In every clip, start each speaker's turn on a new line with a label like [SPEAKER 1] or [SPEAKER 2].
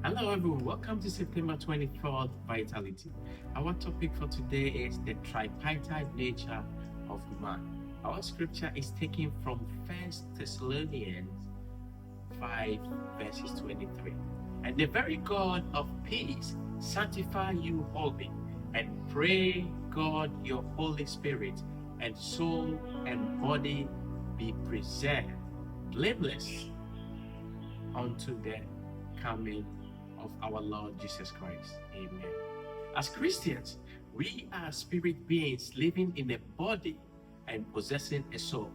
[SPEAKER 1] Hello everyone, welcome to September 24th Vitality. Our topic for today is the tripartite nature of man. Our scripture is taken from 1 Thessalonians 5 verses 23. And the very God of peace sanctify you wholly, and pray God your Holy Spirit and soul and body be preserved blameless unto the coming of our Lord Jesus Christ. Amen. As Christians, we are spirit beings living in a body and possessing a soul.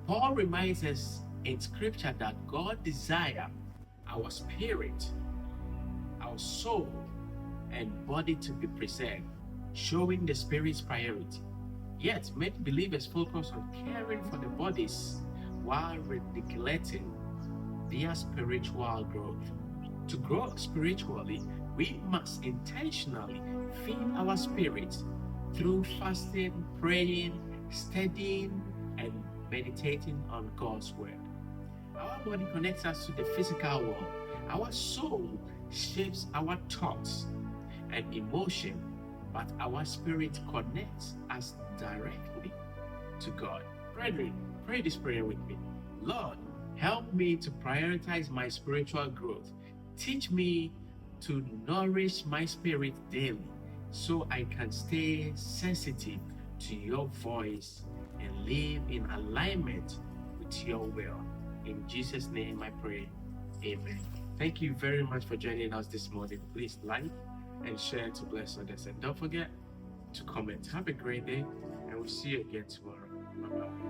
[SPEAKER 1] Paul reminds us in scripture that God desires our spirit, our soul, and body to be preserved, showing the spirit's priority. Yet, many believers focus on caring for the bodies while neglecting their spiritual growth. To grow spiritually, we must intentionally feed our spirits through fasting, praying, studying, and meditating on God's word. Our body connects us to the physical world. Our soul shapes our thoughts and emotion, but our spirit connects us directly to God. Brethren, pray this prayer with me. Lord, help me to prioritize my spiritual growth. Teach me to nourish my spirit daily so I can stay sensitive to your voice and live in alignment with your will. In Jesus' name I pray. Amen. Thank you very much for joining us this morning. Please like and share to bless others. And don't forget to comment. Have a great day, and we'll see you again tomorrow. Bye-bye.